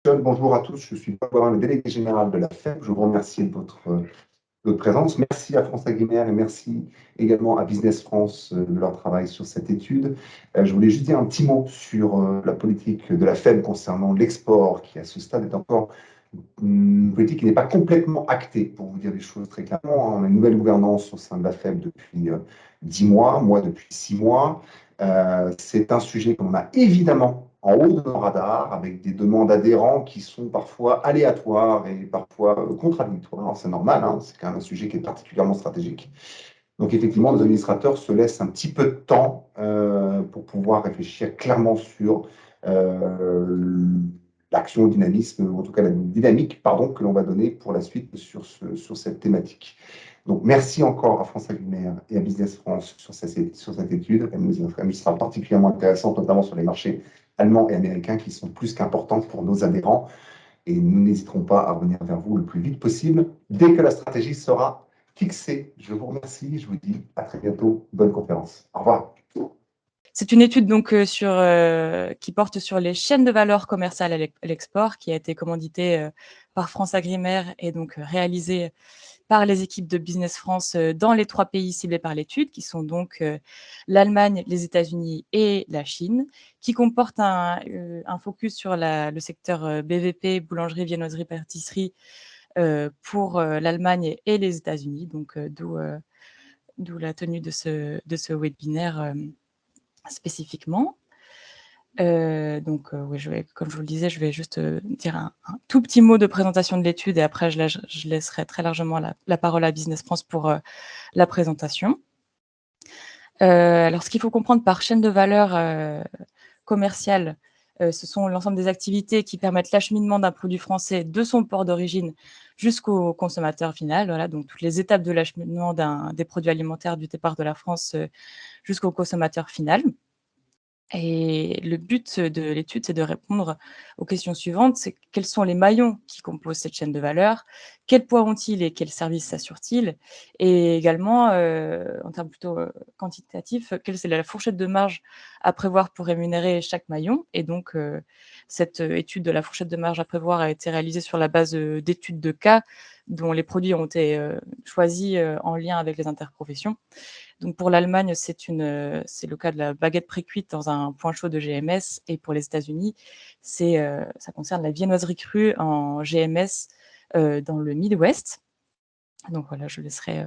Bonjour à tous, je suis Paul Boirin, le délégué général de la FEB. Je vous remercie de votre présence. Merci à France Agrimaire et merci également à Business France de leur travail sur cette étude. Je voulais juste dire un petit mot sur la politique de la FEB concernant l'export, qui à ce stade est encore une politique qui n'est pas complètement actée, pour vous dire les choses très clairement. On a une nouvelle gouvernance au sein de la FEB depuis 10 mois, moi depuis 6 mois. C'est un sujet qu'on a évidemment en haut de nos radars, avec des demandes adhérents qui sont parfois aléatoires et parfois contradictoires. C'est normal, hein, c'est quand même un sujet qui est particulièrement stratégique. Donc effectivement, les administrateurs se laissent un petit peu de temps pour pouvoir réfléchir clairement sur l'action, le dynamisme, ou en tout cas la dynamique que l'on va donner pour la suite sur cette thématique. Donc merci encore à France Agrimaire et à Business France sur cette étude. Elle nous sera particulièrement intéressante, notamment sur les marchés allemands et américains qui sont plus qu'importants pour nos adhérents. Et nous n'hésiterons pas à revenir vers vous le plus vite possible dès que la stratégie sera fixée. Je vous remercie, je vous dis à très bientôt. Bonne conférence. Au revoir. C'est une étude donc qui porte sur les chaînes de valeur commerciales à l'export, qui a été commanditée par France Agrimaire et donc réalisée par les équipes de Business France dans les 3 pays ciblés par l'étude, qui sont donc l'Allemagne, les États-Unis et la Chine, qui comporte un focus sur le secteur BVP, boulangerie, viennoiserie, pâtisserie, pour l'Allemagne et les États-Unis, donc d'où la tenue de ce webinaire spécifiquement. Donc, oui, comme je vous le disais, je vais juste dire un tout petit mot de présentation de l'étude et après, je laisserai très largement la parole à Business France pour la présentation. Alors, ce qu'il faut comprendre par chaîne de valeur commerciale, ce sont l'ensemble des activités qui permettent l'acheminement d'un produit français de son port d'origine jusqu'au consommateur final. Voilà, donc toutes les étapes de l'acheminement des produits alimentaires du départ de la France jusqu'au consommateur final. Et le but de l'étude, c'est de répondre aux questions suivantes. C'est quels sont les maillons qui composent cette chaîne de valeur? Quel poids ont-ils et quels services assurent-ils? Et également, en termes plutôt quantitatifs, quelle est la fourchette de marge à prévoir pour rémunérer chaque maillon? Et donc, cette étude de la fourchette de marge à prévoir a été réalisée sur la base d'études de cas dont les produits ont été choisis en lien avec les interprofessions. Donc pour l'Allemagne, c'est le cas de la baguette précuite dans un point chaud de GMS, et pour les États-Unis, ça concerne la viennoiserie crue en GMS dans le Midwest. Donc voilà, je laisserai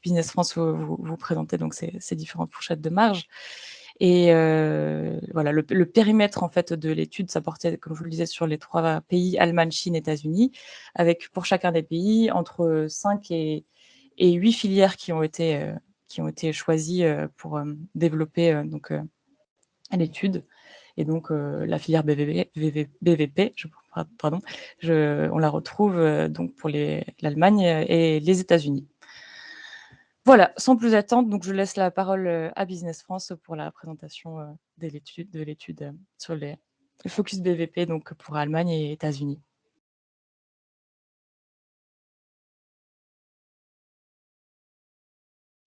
Business France vous présenter donc ces différentes fourchettes de marge. Et voilà, le périmètre en fait de l'étude, ça portait, comme je vous le disais, sur les 3 pays, Allemagne, Chine, États-Unis, avec pour chacun des pays entre 5 et 8 filières qui ont été choisies pour développer l'étude. Et donc la filière BVP, on la retrouve donc pour l'Allemagne et les États-Unis. Voilà, sans plus attendre, donc je laisse la parole à Business France pour la présentation de l'étude sur le focus BVP, donc pour Allemagne et États-Unis.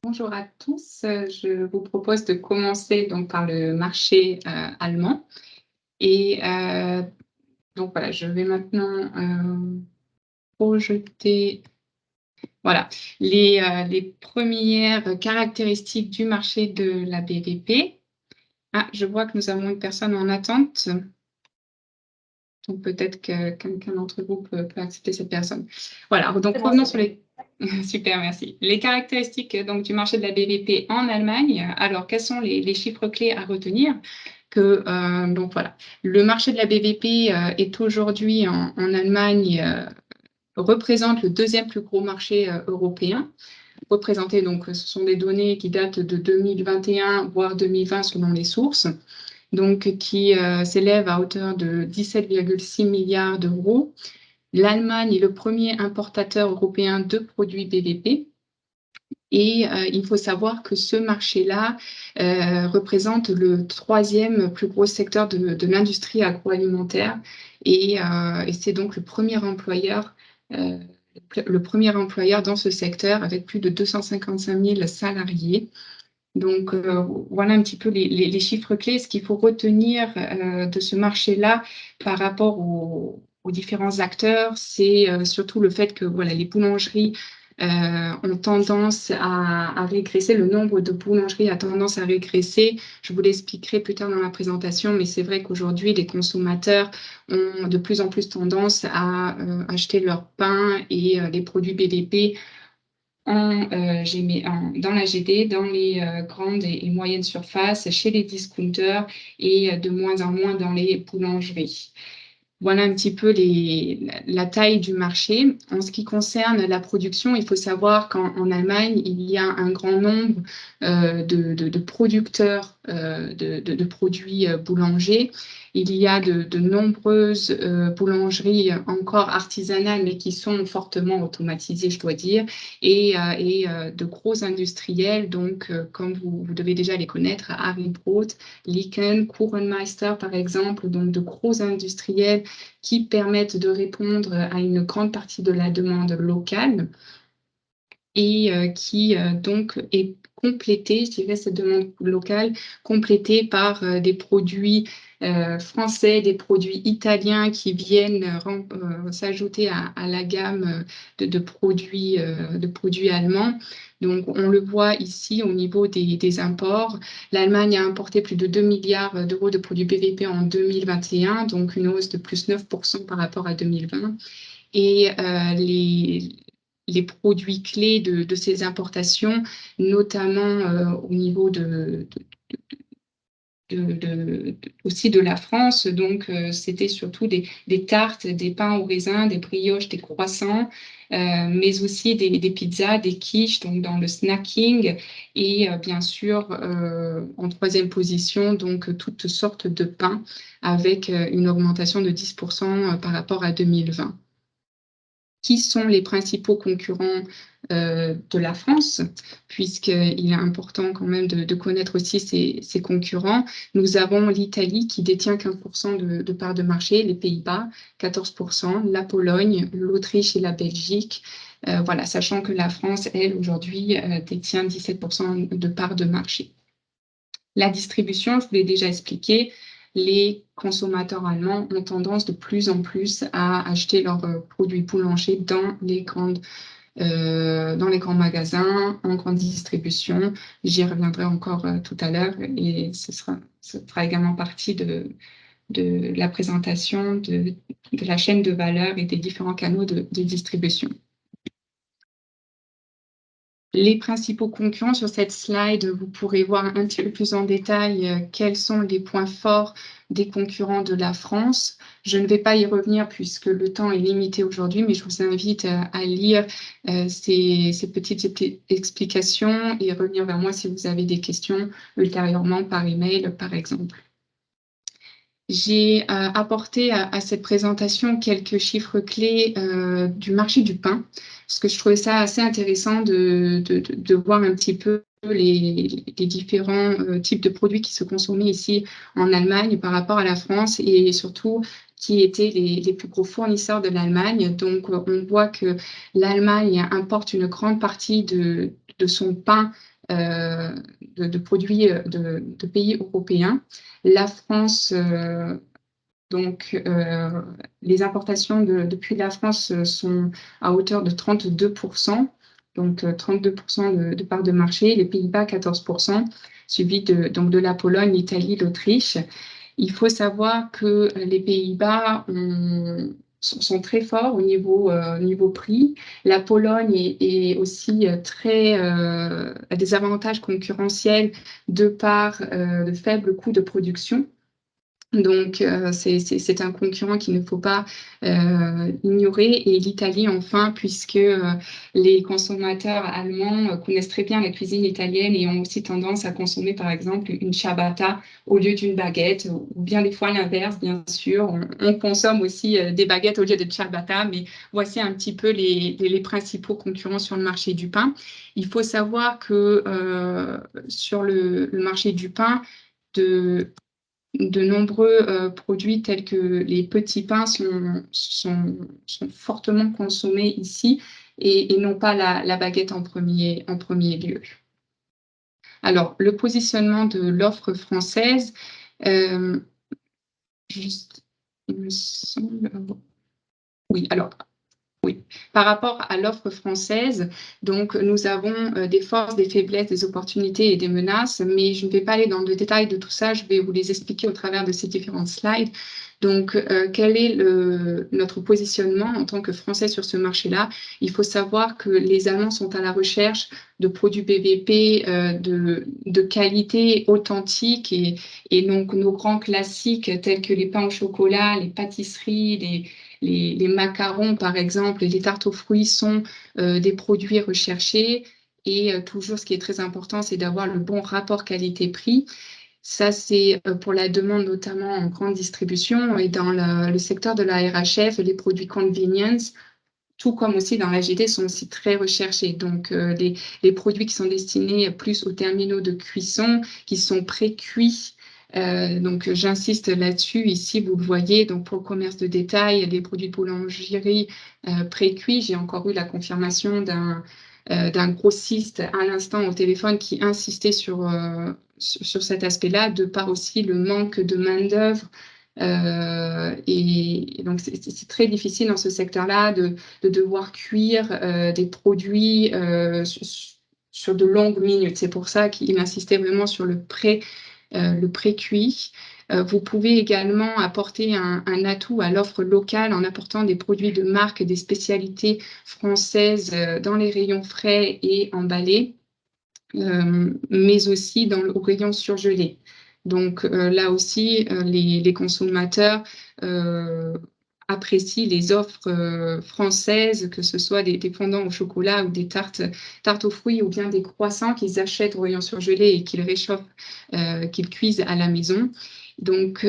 Bonjour à tous, je vous propose de commencer donc par le marché allemand. Et donc voilà, je vais maintenant projeter voilà, les premières caractéristiques du marché de la BVP. Ah, je vois que nous avons une personne en attente. Donc peut-être que quelqu'un d'entre vous peut accepter cette personne. Voilà, donc revenons sur les... Super, merci. Les caractéristiques donc, du marché de la BVP en Allemagne. Alors, quels sont les chiffres clés à retenir? Donc voilà, le marché de la BVP est aujourd'hui en Allemagne, représente le 2e plus gros marché européen. Représenté, donc, ce sont des données qui datent de 2021, voire 2020 selon les sources, donc qui s'élève à hauteur de 17,6 milliards d'euros. L'Allemagne est le premier importateur européen de produits BVP. Et il faut savoir que ce marché-là représente le 3e plus gros secteur de l'industrie agroalimentaire. Et c'est donc le premier employeur dans ce secteur avec plus de 255 000 salariés. Donc, voilà un petit peu les chiffres clés. Ce qu'il faut retenir de ce marché-là par rapport aux différents acteurs, c'est surtout le fait que voilà, les boulangeries ont tendance à régresser, le nombre de boulangeries a tendance à régresser. Je vous l'expliquerai plus tard dans la présentation, mais c'est vrai qu'aujourd'hui, les consommateurs ont de plus en plus tendance à acheter leur pain et les produits BVP dans la GD, dans les grandes et moyennes surfaces, chez les discounters et de moins en moins dans les boulangeries. Voilà un petit peu la taille du marché. En ce qui concerne la production, il faut savoir qu'en Allemagne, il y a un grand nombre de producteurs de produits boulangers. Il y a de nombreuses boulangeries encore artisanales, mais qui sont fortement automatisées, je dois dire, et de gros industriels, donc comme vous devez déjà les connaître, Haribrot, Liken, Kuchenmeister par exemple, donc de gros industriels qui permettent de répondre à une grande partie de la demande locale et qui donc est complétée, je dirais, cette demande locale, complétée par des produits français, des produits italiens qui viennent s'ajouter à la gamme de produits allemands. Donc, on le voit ici au niveau des imports. L'Allemagne a importé plus de 2 milliards d'euros de produits BVP en 2021, donc une hausse de plus 9% par rapport à 2020. Et les produits clés de ces importations, notamment au niveau aussi de la France. Donc, c'était surtout des tartes, des pains au raisin, des brioches, des croissants, mais aussi des pizzas, des quiches, donc dans le snacking. Et bien sûr, en troisième position, donc toutes sortes de pains avec une augmentation de 10% par rapport à 2020. Qui sont les principaux concurrents de la France, puisqu'il est important quand même de connaître aussi ses concurrents. Nous avons l'Italie qui détient 15% de part de marché, les Pays-Bas 14%, la Pologne, l'Autriche et la Belgique. Voilà, sachant que la France, elle, aujourd'hui, détient 17% de part de marché. La distribution, je vous l'ai déjà expliqué, les consommateurs allemands ont tendance de plus en plus à acheter leurs produits boulangers dans les grands magasins, en grande distribution. J'y reviendrai encore tout à l'heure et ce fera également partie de la présentation de la chaîne de valeur et des différents canaux de distribution. Les principaux concurrents sur cette slide, vous pourrez voir un petit peu plus en détail quels sont les points forts des concurrents de la France. Je ne vais pas y revenir puisque le temps est limité aujourd'hui, mais je vous invite à lire ces petites explications et revenir vers moi si vous avez des questions ultérieurement par email, par exemple. J'ai apporté à cette présentation quelques chiffres clés du marché du pain, parce que je trouvais ça assez intéressant de voir un petit peu les différents types de produits qui se consommaient ici en Allemagne par rapport à la France et surtout qui étaient les plus gros fournisseurs de l'Allemagne. Donc, on voit que l'Allemagne importe une grande partie de son pain de produits de pays européens. La France, les importations depuis la France sont à hauteur de 32%, donc 32% de part de marché, les Pays-Bas 14%, suivi de la Pologne, l'Italie, l'Autriche. Il faut savoir que les Pays-Bas sont très forts au niveau prix. La Pologne est aussi a des avantages concurrentiels de par de faibles coûts de production. Donc, c'est un concurrent qu'il ne faut pas ignorer. Et l'Italie, enfin, puisque les consommateurs allemands connaissent très bien la cuisine italienne et ont aussi tendance à consommer, par exemple, une ciabatta au lieu d'une baguette, ou bien des fois l'inverse, bien sûr. On consomme aussi des baguettes au lieu de ciabatta, mais voici un petit peu les principaux concurrents sur le marché du pain. Il faut savoir que sur le marché du pain, de nombreux produits tels que les petits pains sont fortement consommés ici et non pas la baguette en premier lieu. Alors, le positionnement de l'offre française, il me semble... Oui, alors, oui. Par rapport à l'offre française, donc nous avons des forces, des faiblesses, des opportunités et des menaces, mais je ne vais pas aller dans le détail de tout ça, je vais vous les expliquer au travers de ces différentes slides. Donc, quel est notre positionnement en tant que Français sur ce marché-là? Il faut savoir que les Allemands sont à la recherche de produits BVP de qualité authentique et donc nos grands classiques tels que les pains au chocolat, les pâtisseries, les macarons, par exemple, et les tartes aux fruits sont des produits recherchés. Et toujours, ce qui est très important, c'est d'avoir le bon rapport qualité-prix. Ça, c'est pour la demande, notamment en grande distribution. Et dans le secteur de la RHF, les produits convenience, tout comme aussi dans l'AGD, sont aussi très recherchés. Donc, les produits qui sont destinés plus aux terminaux de cuisson, qui sont pré-cuits. Donc, j'insiste là-dessus. Ici, vous le voyez, donc pour le commerce de détail, les produits de boulangerie pré-cuits. J'ai encore eu la confirmation d'un grossiste à l'instant au téléphone qui insistait sur cet aspect-là, de par aussi le manque de main-d'œuvre. Et donc, c'est très difficile dans ce secteur-là de devoir cuire des produits sur de longues minutes. C'est pour ça qu'il insistait vraiment sur le pré-cuit. Vous pouvez également apporter un atout à l'offre locale en apportant des produits de marque, des spécialités françaises dans les rayons frais et emballés, mais aussi au rayon surgelé. Donc là aussi, les consommateurs apprécient les offres françaises, que ce soit des fondants au chocolat ou des tartes aux fruits ou bien des croissants qu'ils achètent au rayon surgelé et qu'ils réchauffent, qu'ils cuisent à la maison. Donc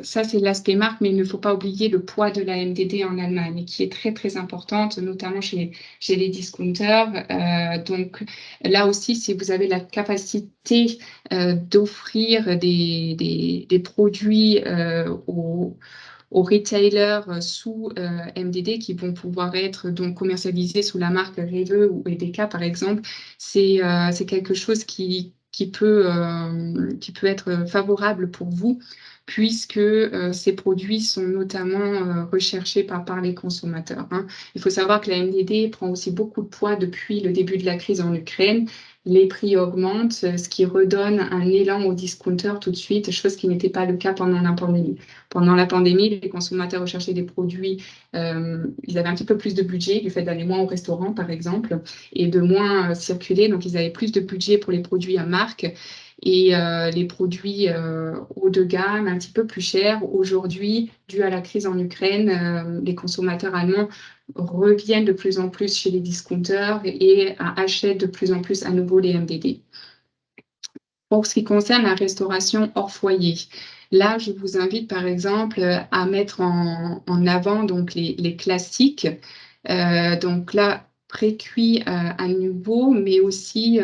ça, c'est l'aspect marque, mais il ne faut pas oublier le poids de la MDD en Allemagne, qui est très, très importante, notamment chez les discounters. Donc là aussi, si vous avez la capacité d'offrir des produits aux retailers sous MDD qui vont pouvoir être donc commercialisés sous la marque Rewe ou EDEKA, par exemple, c'est quelque chose qui peut être favorable pour vous, puisque ces produits sont notamment recherchés par les consommateurs. Il faut savoir que la MDD prend aussi beaucoup de poids depuis le début de la crise en Ukraine. Les prix augmentent, ce qui redonne un élan aux discounters tout de suite, chose qui n'était pas le cas pendant la pandémie. Pendant la pandémie, les consommateurs recherchaient des produits, ils avaient un petit peu plus de budget du fait d'aller moins au restaurant, par exemple, et de moins circuler, donc ils avaient plus de budget pour les produits à marque. Et les produits haut de gamme, un petit peu plus chers. Aujourd'hui, dû à la crise en Ukraine, les consommateurs allemands reviennent de plus en plus chez les discounters et achètent de plus en plus à nouveau les MDD. Pour ce qui concerne la restauration hors foyer, là, je vous invite par exemple à mettre en avant donc, les classiques. Donc là, pré-cuits à nouveau, mais aussi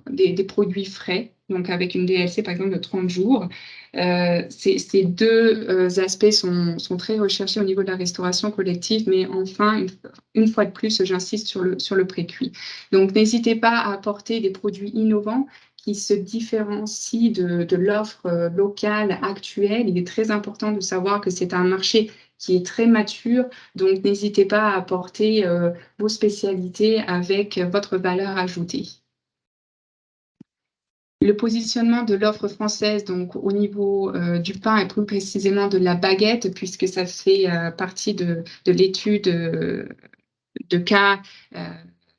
des produits frais, donc avec une DLC par exemple de 30 jours. Ces deux aspects sont très recherchés au niveau de la restauration collective, mais enfin, une fois de plus, j'insiste sur le pré-cuit. Donc n'hésitez pas à apporter des produits innovants qui se différencient de l'offre locale actuelle. Il est très important de savoir que c'est un marché qui est très mature, donc n'hésitez pas à apporter vos spécialités avec votre valeur ajoutée. Le positionnement de l'offre française, donc au niveau du pain et plus précisément de la baguette, puisque ça fait partie de l'étude de cas,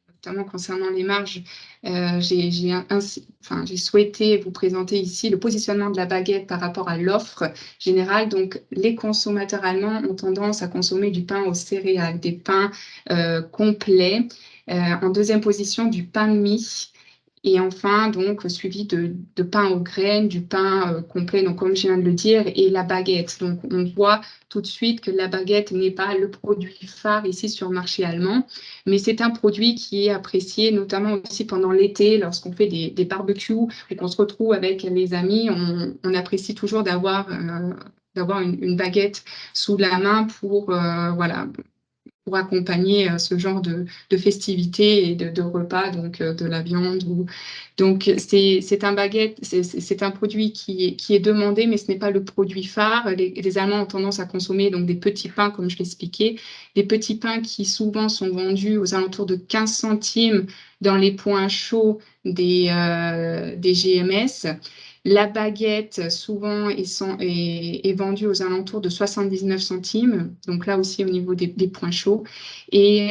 notamment concernant les marges, j'ai souhaité vous présenter ici le positionnement de la baguette par rapport à l'offre générale. Donc, les consommateurs allemands ont tendance à consommer du pain aux céréales, des pains complets. En deuxième position, du pain de mie. Et enfin, donc, suivi de pain aux graines, du pain complet, donc comme je viens de le dire, et la baguette. Donc, on voit tout de suite que la baguette n'est pas le produit phare ici sur le marché allemand, mais c'est un produit qui est apprécié, notamment aussi pendant l'été, lorsqu'on fait des barbecues et qu'on se retrouve avec les amis, on apprécie toujours d'avoir une baguette sous la main pour, voilà, pour accompagner ce genre de festivités et de repas, donc de la viande. Donc, c'est un baguette, c'est un produit qui est demandé, mais ce n'est pas le produit phare. Les Allemands ont tendance à consommer donc des petits pains, comme je l'expliquais, des petits pains qui souvent sont vendus aux alentours de 15 centimes dans les points chauds des GMS. La baguette, souvent, est vendue aux alentours de 79 centimes, donc là aussi au niveau des points chauds. Et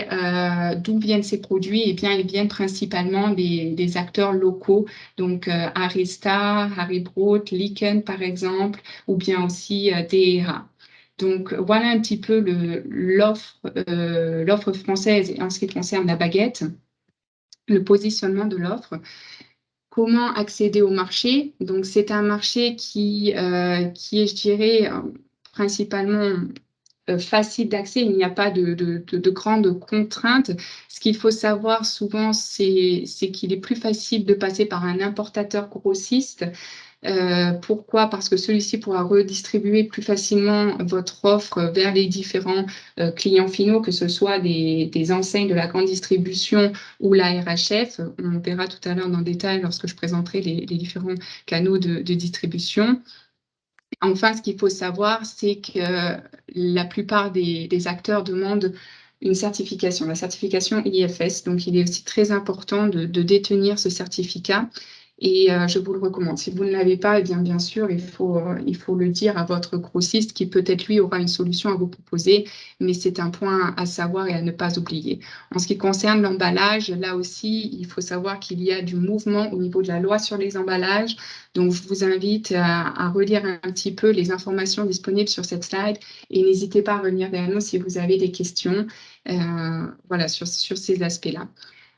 d'où viennent ces produits? Eh bien, ils viennent principalement des acteurs locaux, donc Arista, Haribrot, Liken par exemple, ou bien aussi DEA. Donc, voilà un petit peu l'offre française en ce qui concerne la baguette, le positionnement de l'offre. Comment accéder au marché? Donc, c'est un marché qui est, je dirais, principalement facile d'accès. Il n'y a pas de grandes contraintes. Ce qu'il faut savoir souvent, c'est qu'il est plus facile de passer par un importateur grossiste. Pourquoi? Parce que celui-ci pourra redistribuer plus facilement votre offre vers les différents clients finaux, que ce soit des enseignes de la grande distribution ou la RHF. On verra tout à l'heure dans le détail lorsque je présenterai les différents canaux de distribution. Enfin, ce qu'il faut savoir, c'est que la plupart des acteurs demandent une certification, la certification IFS. Donc, il est aussi très important de détenir ce certificat. Et je vous le recommande. Si vous ne l'avez pas, eh bien sûr, il faut le dire à votre grossiste qui peut-être lui aura une solution à vous proposer, mais c'est un point à savoir et à ne pas oublier. En ce qui concerne l'emballage, là aussi, il faut savoir qu'il y a du mouvement au niveau de la loi sur les emballages. Donc, je vous invite à relire un petit peu les informations disponibles sur cette slide et n'hésitez pas à revenir vers nous si vous avez des questions voilà, sur ces aspects-là.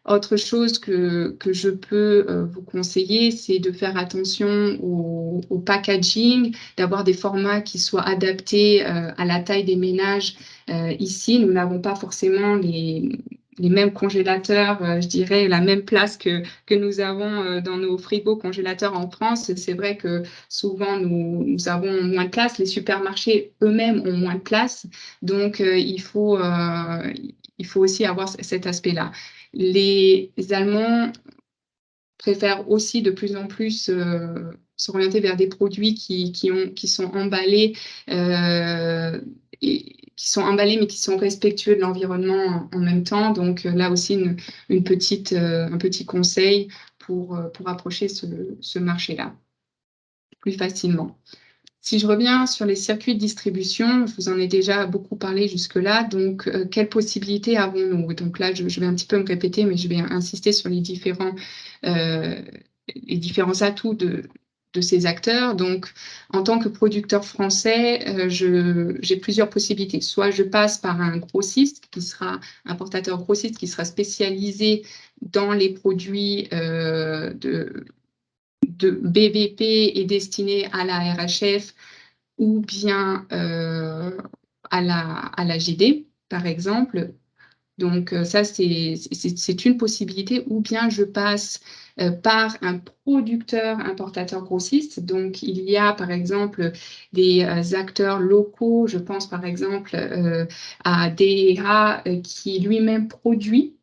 Autre chose que je peux vous conseiller, c'est de faire attention au packaging, d'avoir des formats qui soient adaptés à la taille des ménages. Ici, nous n'avons pas forcément les mêmes congélateurs, je dirais, la même place que nous avons dans nos frigos congélateurs en France. C'est vrai que souvent, nous avons moins de place. Les supermarchés eux-mêmes ont moins de place. Donc, il faut aussi avoir cet aspect-là. Les Allemands préfèrent aussi de plus en plus s'orienter vers des produits qui sont emballés mais qui sont respectueux de l'environnement en même temps. Donc là aussi, un petit conseil pour approcher ce marché-là plus facilement. Si je reviens sur les circuits de distribution, je vous en ai déjà beaucoup parlé jusque-là. Donc, quelles possibilités avons-nous? Donc là, je vais un petit peu me répéter, mais je vais insister sur les différents atouts de ces acteurs. Donc, en tant que producteur français, j'ai plusieurs possibilités. Soit je passe par un grossiste importateur grossiste qui sera spécialisé dans les produits de BVP et destiné à la RHF ou bien à la GD, par exemple. Donc, ça, c'est une possibilité. Ou bien je passe par un producteur importateur grossiste. Donc, il y a, par exemple, des acteurs locaux. Je pense, par exemple, à DEA qui lui-même produit,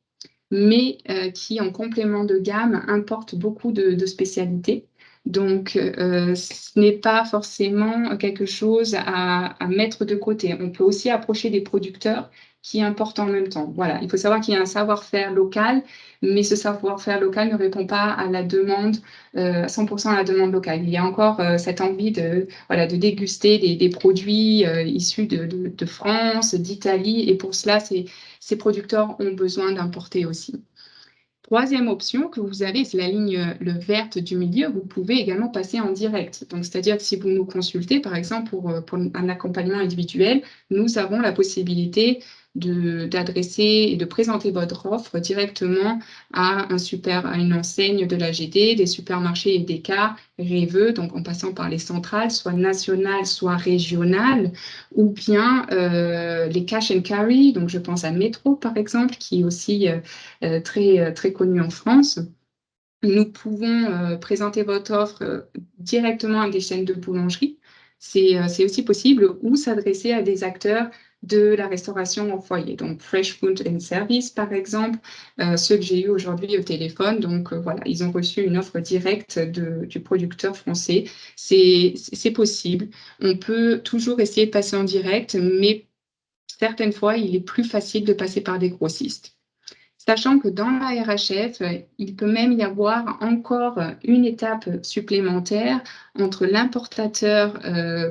mais qui, en complément de gamme, importe beaucoup de spécialités. Donc, ce n'est pas forcément quelque chose à mettre de côté. On peut aussi approcher des producteurs qui importent en même temps. Voilà, il faut savoir qu'il y a un savoir-faire local, mais ce savoir-faire local ne répond pas à la demande, 100% à la demande locale. Il y a encore cette envie de déguster des produits issus de France, d'Italie, et pour cela, ces producteurs ont besoin d'importer aussi. Troisième option que vous avez, c'est la ligne verte du milieu. Vous pouvez également passer en direct. Donc, c'est-à-dire que si vous nous consultez, par exemple, pour un accompagnement individuel, nous avons la possibilité d'adresser et de présenter votre offre directement à une enseigne de la GD, des supermarchés EDK, Reveux, donc en passant par les centrales, soit nationales, soit régionales, ou bien les cash and carry, donc je pense à Métro par exemple, qui est aussi très connu en France. Nous pouvons présenter votre offre directement à des chaînes de boulangerie. c'est aussi possible, ou s'adresser à des acteurs de la restauration au foyer. Donc, Fresh Food and Service, par exemple, ceux que j'ai eu aujourd'hui au téléphone. Donc, voilà, ils ont reçu une offre directe du producteur français. C'est possible. On peut toujours essayer de passer en direct, mais certaines fois, il est plus facile de passer par des grossistes. Sachant que dans la RHF, il peut même y avoir encore une étape supplémentaire entre l'importateur,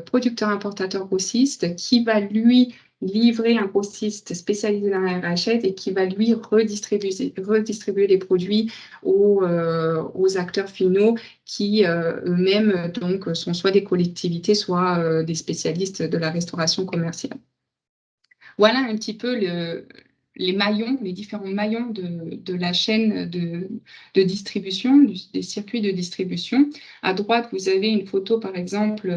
producteur-importateur grossiste, qui va lui livrer un grossiste spécialisé dans la RHF et qui va lui redistribuer les produits aux acteurs finaux qui eux-mêmes donc sont soit des collectivités, soit des spécialistes de la restauration commerciale. Voilà un petit peu les maillons, les différents maillons de la chaîne de distribution, des circuits de distribution. À droite, vous avez une photo, par exemple,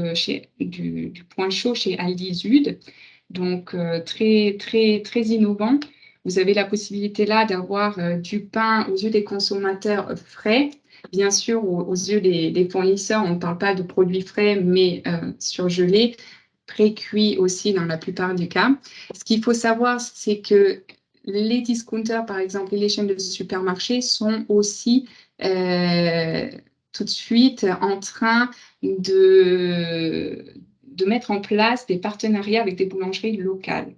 du point chaud chez Aldi Süd, donc très, très, très innovant. Vous avez la possibilité là d'avoir du pain aux yeux des consommateurs frais. Bien sûr, aux yeux des fournisseurs, on ne parle pas de produits frais, mais surgelés, pré-cuits aussi dans la plupart des cas. Ce qu'il faut savoir, c'est que les discounters, par exemple, et les chaînes de supermarchés sont aussi tout de suite en train de mettre en place des partenariats avec des boulangeries locales.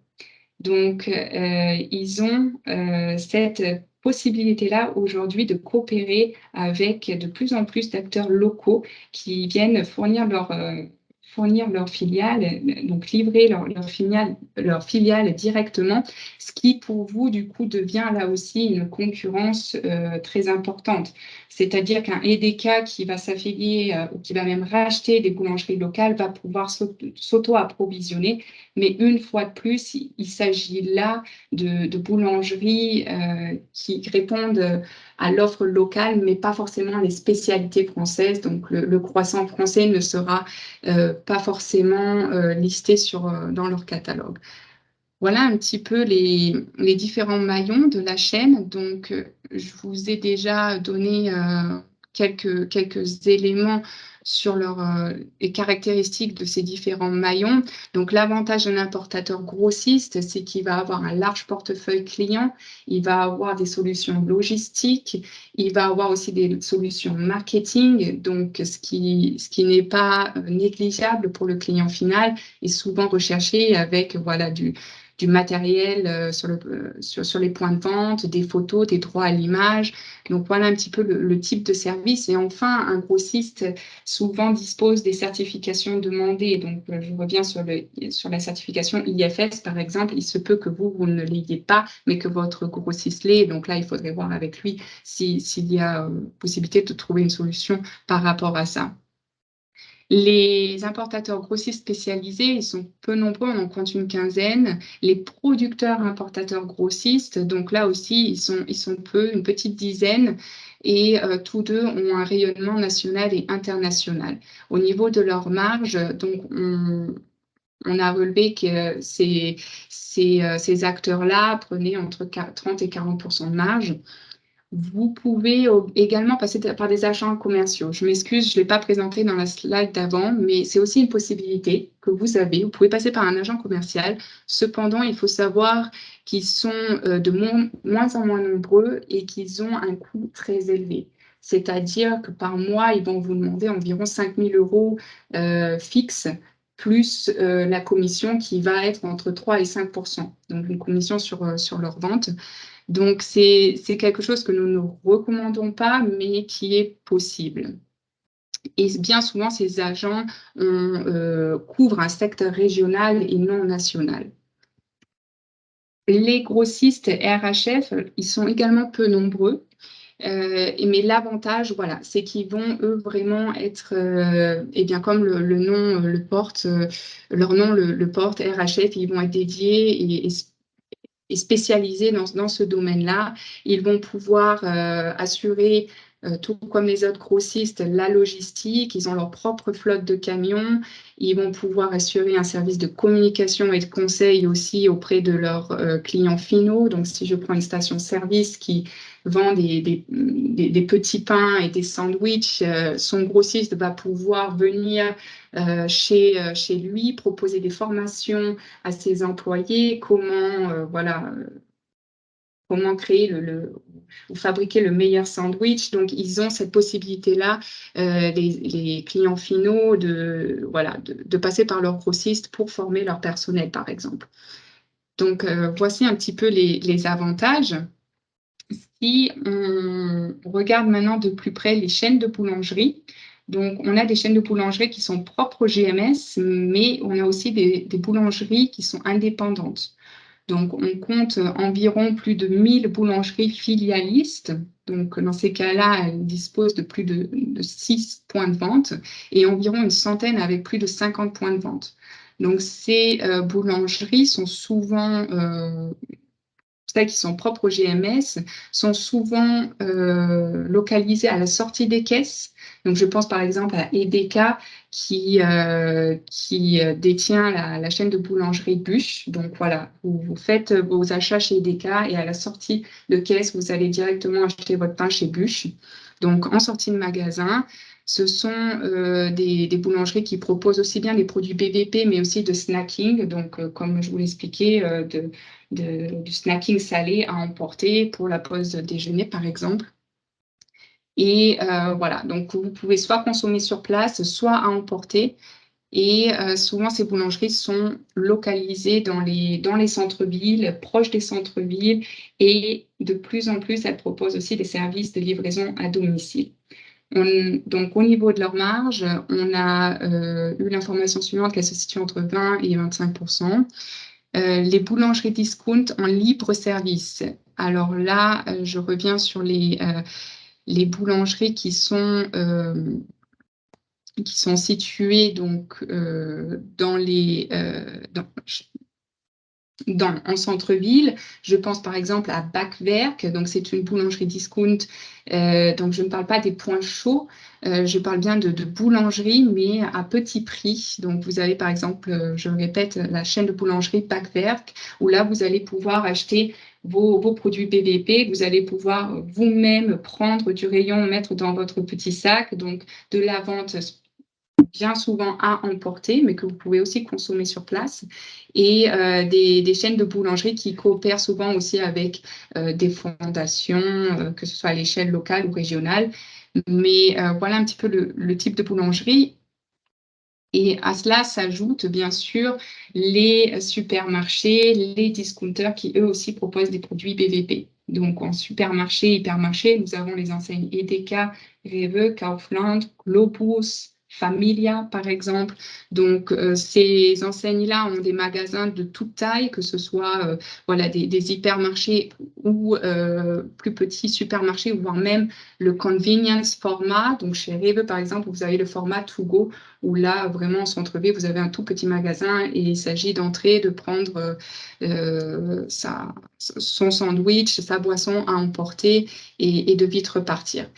Donc, ils ont cette possibilité-là aujourd'hui de coopérer avec de plus en plus d'acteurs locaux qui viennent fournir leurs filiales, donc livrer leur filiale directement, ce qui pour vous, du coup, devient là aussi une concurrence très importante. C'est-à-dire qu'un EDK qui va s'affilier ou qui va même racheter des boulangeries locales va pouvoir s'auto-approvisionner. Mais une fois de plus, il s'agit là de boulangeries qui répondent à l'offre locale, mais pas forcément les spécialités françaises. Donc, le croissant français ne sera pas forcément listé dans leur catalogue. Voilà un petit peu les différents maillons de la chaîne. Donc, je vous ai déjà donné quelques éléments sur les caractéristiques de ces différents maillons. Donc, l'avantage d'un importateur grossiste, c'est qu'il va avoir un large portefeuille client, il va avoir des solutions logistiques, il va avoir aussi des solutions marketing, donc ce qui n'est pas négligeable pour le client final et souvent recherché avec voilà, du matériel sur les points de vente, des photos, des droits à l'image. Donc, voilà un petit peu le type de service. Et enfin, un grossiste souvent dispose des certifications demandées. Donc, je reviens sur la certification IFS, par exemple. Il se peut que vous ne l'ayez pas, mais que votre grossiste l'ait. Donc là, il faudrait voir avec lui s'il y a possibilité de trouver une solution par rapport à ça. Les importateurs grossistes spécialisés, ils sont peu nombreux, on en compte une quinzaine. Les producteurs importateurs grossistes, donc là aussi, ils sont peu, une petite dizaine, et tous deux ont un rayonnement national et international. Au niveau de leur marge, donc on a relevé que ces acteurs-là prenaient entre 30 et 40% de marge. Vous pouvez également passer par des agents commerciaux. Je m'excuse, je ne l'ai pas présenté dans la slide d'avant, mais c'est aussi une possibilité que vous avez. Vous pouvez passer par un agent commercial. Cependant, il faut savoir qu'ils sont de moins en moins nombreux et qu'ils ont un coût très élevé. C'est-à-dire que par mois, ils vont vous demander environ 5 000 € fixes, plus la commission qui va être entre 3 et 5%. Donc, une commission sur leur vente. Donc, c'est quelque chose que nous ne recommandons pas, mais qui est possible. Et bien souvent, ces agents couvrent un secteur régional et non national. Les grossistes RHF, ils sont également peu nombreux. Mais l'avantage, voilà, c'est qu'ils vont, eux, vraiment être, bien, comme le nom le porte, leur nom le porte, RHF, ils vont être dédiés et spécialisés dans ce domaine-là. Ils vont pouvoir assurer, tout comme les autres grossistes, la logistique. Ils ont leur propre flotte de camions. Ils vont pouvoir assurer un service de communication et de conseil aussi auprès de leurs clients finaux. Donc, si je prends une station-service qui vend des petits pains et des sandwichs, son grossiste va pouvoir venir chez lui, proposer des formations à ses employés, comment créer ou fabriquer le meilleur sandwich. Donc, ils ont cette possibilité-là, les clients finaux, de passer par leur grossiste pour former leur personnel, par exemple. Donc, voici un petit peu les avantages. Si on regarde maintenant de plus près les chaînes de boulangerie, donc on a des chaînes de boulangerie qui sont propres au GMS, mais on a aussi des boulangeries qui sont indépendantes. Donc, on compte environ plus de 1000 boulangeries filialistes. Donc, dans ces cas-là, elles disposent de plus de 6 points de vente et environ une centaine avec plus de 50 points de vente. Donc, ces boulangeries sont souvent, celles qui sont propres au GMS, sont souvent localisées à la sortie des caisses. Donc, je pense par exemple à Edeka qui détient la chaîne de boulangerie Bûche. Donc, voilà, vous faites vos achats chez Edeka et à la sortie de caisse, vous allez directement acheter votre pain chez Bûche. Donc, en sortie de magasin, ce sont des boulangeries qui proposent aussi bien des produits BVP, mais aussi de snacking. Donc, comme je vous l'expliquais, du snacking salé à emporter pour la pause déjeuner, par exemple. Et voilà, donc vous pouvez soit consommer sur place, soit à emporter. Et souvent, ces boulangeries sont localisées dans les centres-villes, proches des centres-villes. Et de plus en plus, elles proposent aussi des services de livraison à domicile. Donc, au niveau de leur marge, on a eu l'information suivante qu'elle se situe entre 20 et 25%. Les boulangeries discount en libre service. Alors là, je reviens sur les boulangeries qui sont situées donc en centre-ville. Je pense par exemple à Bakwerk, donc c'est une boulangerie discount. Donc je ne parle pas des points chauds, je parle bien de boulangerie, mais à petit prix. Donc vous avez par exemple, je répète, la chaîne de boulangerie Bakwerk, où là vous allez pouvoir acheter vos produits BVP, vous allez pouvoir vous-même prendre du rayon, mettre dans votre petit sac, donc de la vente bien souvent à emporter, mais que vous pouvez aussi consommer sur place, et des chaînes de boulangerie qui coopèrent souvent aussi avec des fondations, que ce soit à l'échelle locale ou régionale. Mais voilà un petit peu le type de boulangerie. Et à cela s'ajoutent bien sûr les supermarchés, les discounters qui eux aussi proposent des produits BVP. Donc en supermarché, hypermarché, nous avons les enseignes Edeka, Rewe, Kaufland, Globus, Familia, par exemple. Donc, ces enseignes-là ont des magasins de toute taille, que ce soit des hypermarchés ou plus petits supermarchés, voire même le convenience format. Donc, chez Rewe, par exemple, vous avez le format to go, où là, vraiment, en centre-ville, vous avez un tout petit magasin et il s'agit d'entrer, de prendre son sandwich, sa boisson à emporter et de vite repartir.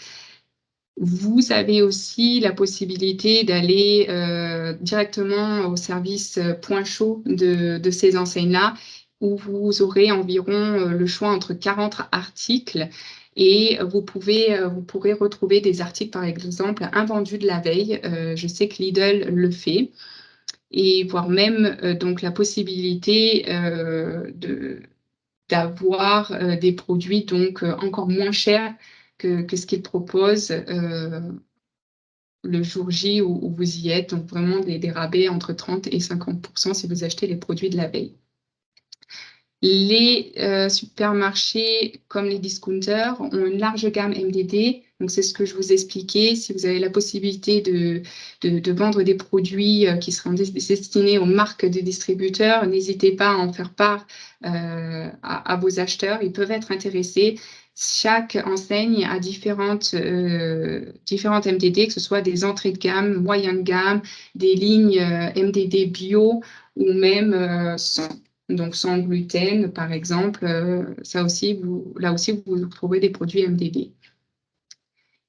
Vous avez aussi la possibilité d'aller directement au service point chaud de ces enseignes-là, où vous aurez environ le choix entre 40 articles et vous pourrez retrouver des articles, par exemple, invendus de la veille. Je sais que Lidl le fait, et voire même donc la possibilité d'avoir des produits donc encore moins chers que ce qu'ils proposent le jour J où vous y êtes. Donc vraiment des rabais entre 30 et 50% si vous achetez les produits de la veille. Les supermarchés comme les discounters ont une large gamme MDD. Donc c'est ce que je vous expliquais. Si vous avez la possibilité de vendre des produits qui seront destinés aux marques des distributeurs, n'hésitez pas à en faire part à vos acheteurs. Ils peuvent être intéressés. Chaque enseigne a différentes MDD, que ce soit des entrées de gamme, moyennes de gamme, des lignes MDD bio ou même sans gluten, par exemple. Là aussi, vous trouvez des produits MDD.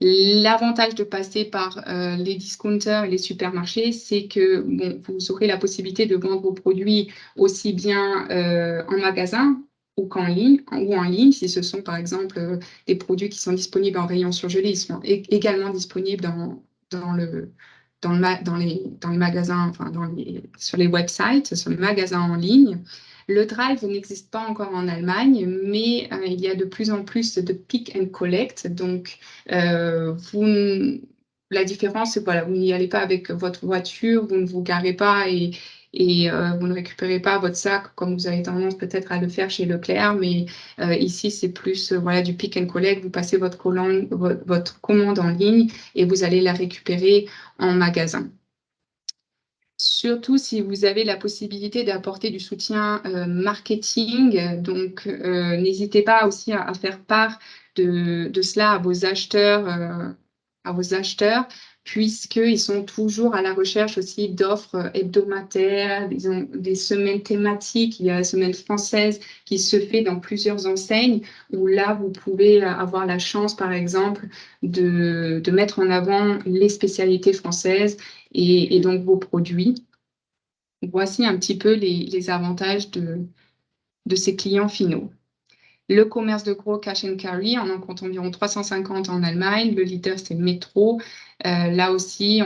L'avantage de passer par les discounters et les supermarchés, c'est que vous aurez la possibilité de vendre vos produits aussi bien en magasin ou en ligne, si ce sont par exemple des produits qui sont disponibles en rayon surgelé, ils seront également disponibles dans dans les magasins, enfin sur les websites, sur les magasins en ligne. Le drive n'existe pas encore en Allemagne, mais il y a de plus en plus de pick and collect. Donc, la différence, c'est voilà, vous n'y allez pas avec votre voiture, vous ne vous garez pas et vous ne récupérez pas votre sac comme vous avez tendance peut-être à le faire chez Leclerc, mais ici, c'est plus voilà, du pick and collect. Vous passez votre commande en ligne et vous allez la récupérer en magasin. Surtout si vous avez la possibilité d'apporter du soutien marketing, donc n'hésitez pas aussi à faire part de cela à vos acheteurs, puisqu'ils sont toujours à la recherche aussi d'offres hebdomadaires, ils ont des semaines thématiques, il y a la semaine française qui se fait dans plusieurs enseignes, où là, vous pouvez avoir la chance, par exemple, de mettre en avant les spécialités françaises et donc vos produits. Voici un petit peu les avantages de ces clients finaux. Le commerce de gros cash and carry, on en compte environ 350 en Allemagne. Le leader, c'est Metro. Là aussi,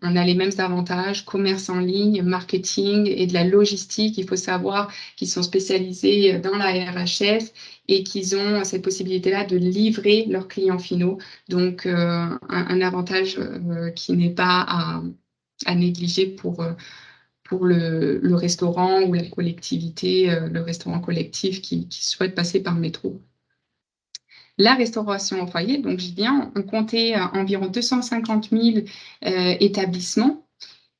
on a les mêmes avantages, commerce en ligne, marketing et de la logistique. Il faut savoir qu'ils sont spécialisés dans la RHF et qu'ils ont cette possibilité-là de livrer leurs clients finaux. Donc, un avantage qui n'est pas à négliger pour le restaurant ou la collectivité, le restaurant collectif qui souhaite passer par métro. La restauration au foyer, donc je viens, on comptait environ 250 000 établissements.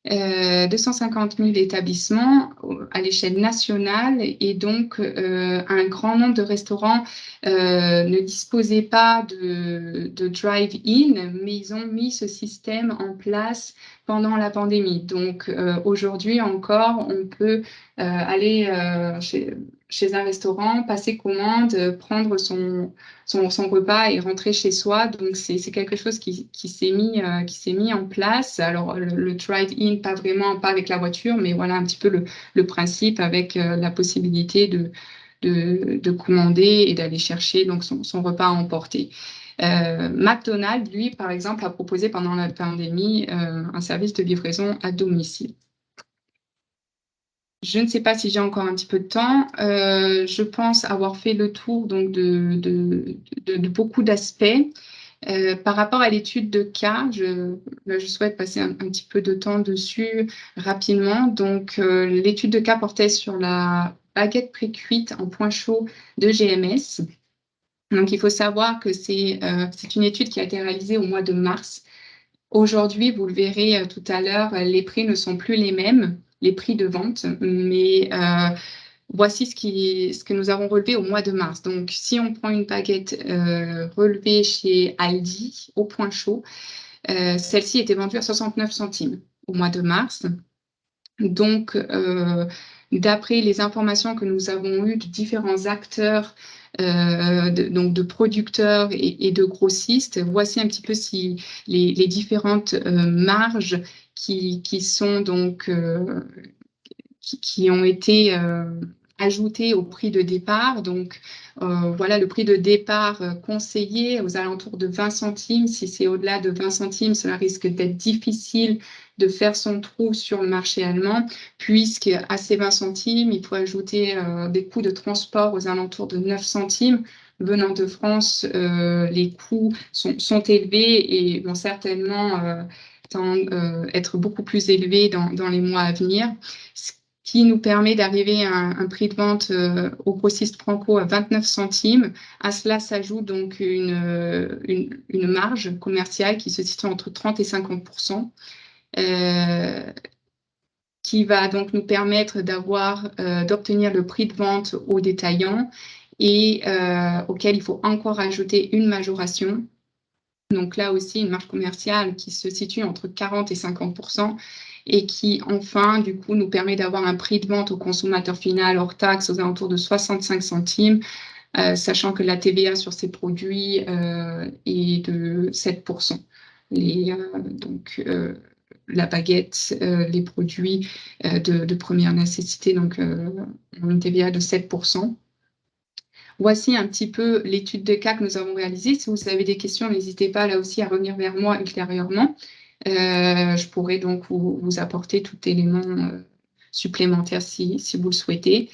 250 000 établissements à l'échelle nationale et donc un grand nombre de restaurants ne disposaient pas de drive-in, mais ils ont mis ce système en place pendant la pandémie. Donc aujourd'hui encore, on peut aller chez un restaurant, passer commande, prendre son repas et rentrer chez soi. Donc, c'est quelque chose qui s'est mis en place. Alors, le drive-in, pas avec la voiture, mais voilà un petit peu le principe avec la possibilité de commander et d'aller chercher donc son repas à emporter. McDonald's, lui, par exemple, a proposé pendant la pandémie un service de livraison à domicile. Je ne sais pas si j'ai encore un petit peu de temps. Je pense avoir fait le tour donc, de beaucoup d'aspects. Par rapport à l'étude de cas, je souhaite passer un petit peu de temps dessus rapidement. Donc, l'étude de cas portait sur la baguette pré-cuite en point chaud de GMS. Donc, il faut savoir que c'est une étude qui a été réalisée au mois de mars. Aujourd'hui, vous le verrez tout à l'heure, les prix ne sont plus les mêmes, les prix de vente, mais voici ce que nous avons relevé au mois de mars. Donc, si on prend une baguette relevée chez Aldi au point chaud, celle-ci était vendue à 69 centimes au mois de mars. Donc, d'après les informations que nous avons eues de différents acteurs, donc de producteurs et de grossistes, voici un petit peu si les différentes marges qui sont donc qui ont été ajoutées au prix de départ. Donc, voilà le prix de départ conseillé aux alentours de 20 centimes. Si c'est au-delà de 20 centimes, cela risque d'être difficile de faire son trou sur le marché allemand, puisqu'à ces 20 centimes, il faut ajouter des coûts de transport aux alentours de 9 centimes. Venant de France, les coûts sont élevés et vont certainement être beaucoup plus élevés dans les mois à venir, ce qui nous permet d'arriver à un prix de vente au grossiste franco à 29 centimes. À cela s'ajoute donc une marge commerciale qui se situe entre 30 et 50%. Qui va donc nous permettre d'obtenir le prix de vente aux détaillants et auquel il faut encore ajouter une majoration. Donc là aussi, une marge commerciale qui se situe entre 40 et 50% et qui, enfin, du coup, nous permet d'avoir un prix de vente au consommateur final hors taxe aux alentours de 65 centimes, sachant que la TVA sur ces produits est de 7%. La baguette, les produits de première nécessité, donc ont une TVA de 7%. Voici un petit peu l'étude de cas que nous avons réalisée. Si vous avez des questions, n'hésitez pas là aussi à revenir vers moi ultérieurement. Je pourrais donc vous apporter tout élément supplémentaire si vous le souhaitez.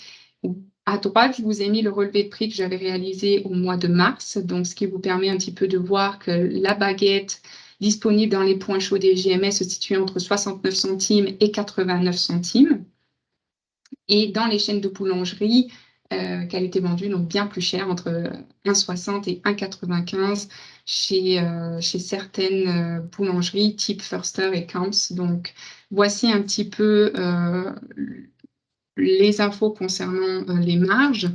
À droite, je vous ai mis le relevé de prix que j'avais réalisé au mois de mars, donc ce qui vous permet un petit peu de voir que la baguette disponible dans les points chauds des GMS se situe entre 69 centimes et 89 centimes. Et dans les chaînes de boulangerie, qu'elle était vendue donc bien plus cher, entre 1,60 et 1,95 chez certaines boulangeries type Förster et Kamps. Donc, voici un petit peu les infos concernant les marges.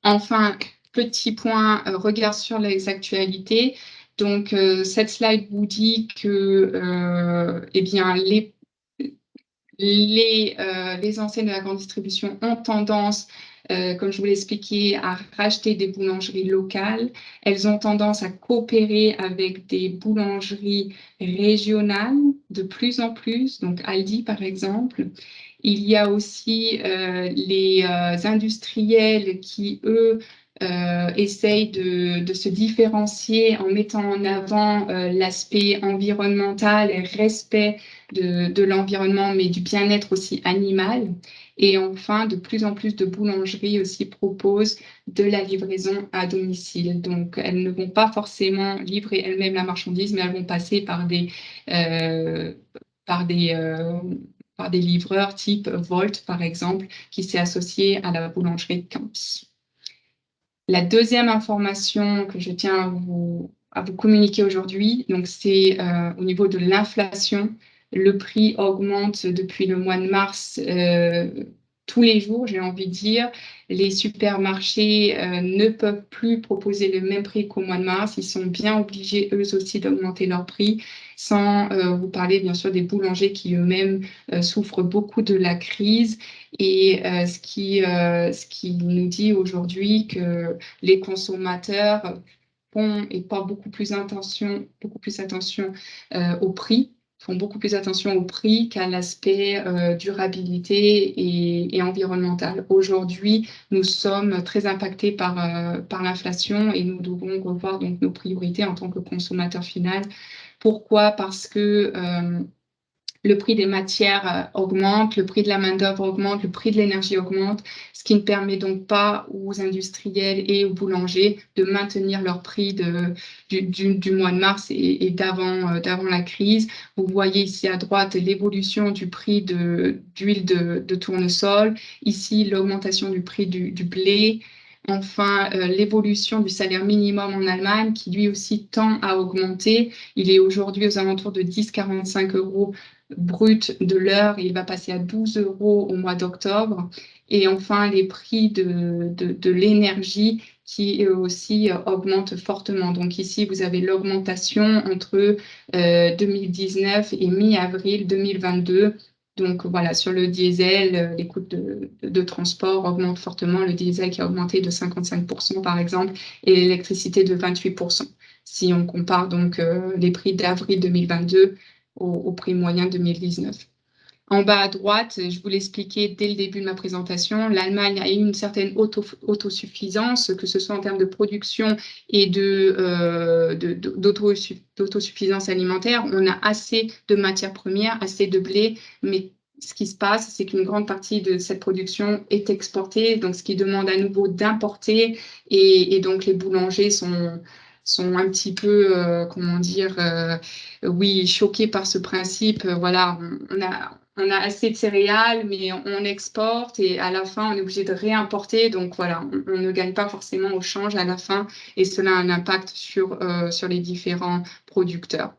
Enfin, petit point, regard sur les actualités. Donc, cette slide vous dit que eh bien, les enseignes de la grande distribution ont tendance, comme je vous l'ai expliqué, à racheter des boulangeries locales. Elles ont tendance à coopérer avec des boulangeries régionales de plus en plus, donc Aldi par exemple. Il y a aussi les industriels qui, eux, essayent de se différencier en mettant en avant l'aspect environnemental et respect de l'environnement, mais du bien-être aussi animal. Et enfin, de plus en plus de boulangeries aussi proposent de la livraison à domicile. Donc, elles ne vont pas forcément livrer elles-mêmes la marchandise, mais elles vont passer par des livreurs type Volt, par exemple, qui s'est associé à la boulangerie de Camps. La deuxième information que je tiens à vous communiquer aujourd'hui, donc c'est au niveau de l'inflation. Le prix augmente depuis le mois de mars tous les jours, j'ai envie de dire. Les supermarchés ne peuvent plus proposer le même prix qu'au mois de mars. Ils sont bien obligés, eux aussi, d'augmenter leur prix, sans vous parler, bien sûr, des boulangers qui eux-mêmes souffrent beaucoup de la crise. Et ce qui nous dit aujourd'hui que les consommateurs font et portent beaucoup plus attention au prix, font beaucoup plus attention au prix qu'à l'aspect durabilité et environnemental. Aujourd'hui, nous sommes très impactés par l'inflation et nous devons revoir donc nos priorités en tant que consommateur final. Pourquoi? Parce que le prix des matières augmente, le prix de la main-d'œuvre augmente, le prix de l'énergie augmente, ce qui ne permet donc pas aux industriels et aux boulangers de maintenir leur prix du mois de mars et d'avant la crise. Vous voyez ici à droite l'évolution du prix d'huile de tournesol, ici l'augmentation du prix du blé. Enfin, l'évolution du salaire minimum en Allemagne, qui lui aussi tend à augmenter. Il est aujourd'hui aux alentours de 10,45 € brut de l'heure. Il va passer à 12 € au mois d'octobre. Et enfin, les prix de l'énergie qui aussi augmentent fortement. Donc ici, vous avez l'augmentation entre 2019 et mi-avril 2022. Donc voilà, sur le diesel, les coûts de transport augmentent fortement. Le diesel qui a augmenté de 55% par exemple, et l'électricité de 28%. Si on compare donc les prix d'avril 2022 au prix moyen 2019. En bas à droite, je vous l'expliquais dès le début de ma présentation, l'Allemagne a une certaine autosuffisance, que ce soit en termes de production et d'autosuffisance alimentaire. On a assez de matières premières, assez de blé, mais ce qui se passe, c'est qu'une grande partie de cette production est exportée, donc ce qui demande à nouveau d'importer, et donc les boulangers sont un petit peu, oui, choqués par ce principe. Voilà, on a assez de céréales, mais on exporte et à la fin, on est obligé de réimporter. Donc voilà, on ne gagne pas forcément au change à la fin et cela a un impact sur les différents producteurs.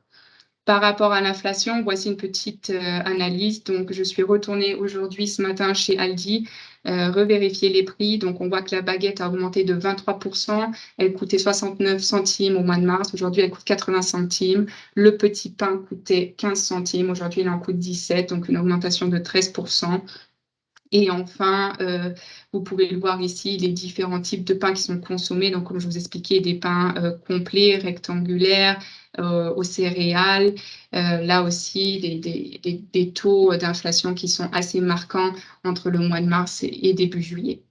Par rapport à l'inflation, voici une petite analyse. Donc, je suis retournée aujourd'hui, ce matin, chez Aldi, revérifier les prix. Donc, on voit que la baguette a augmenté de 23%. Elle coûtait 69 centimes au mois de mars. Aujourd'hui, elle coûte 80 centimes. Le petit pain coûtait 15 centimes. Aujourd'hui, il en coûte 17, donc une augmentation de 13%. Et enfin, vous pouvez le voir ici, les différents types de pains qui sont consommés. Donc, comme je vous expliquais, des pains complets, rectangulaires, aux céréales. Là aussi, des taux d'inflation qui sont assez marquants entre le mois de mars et début juillet.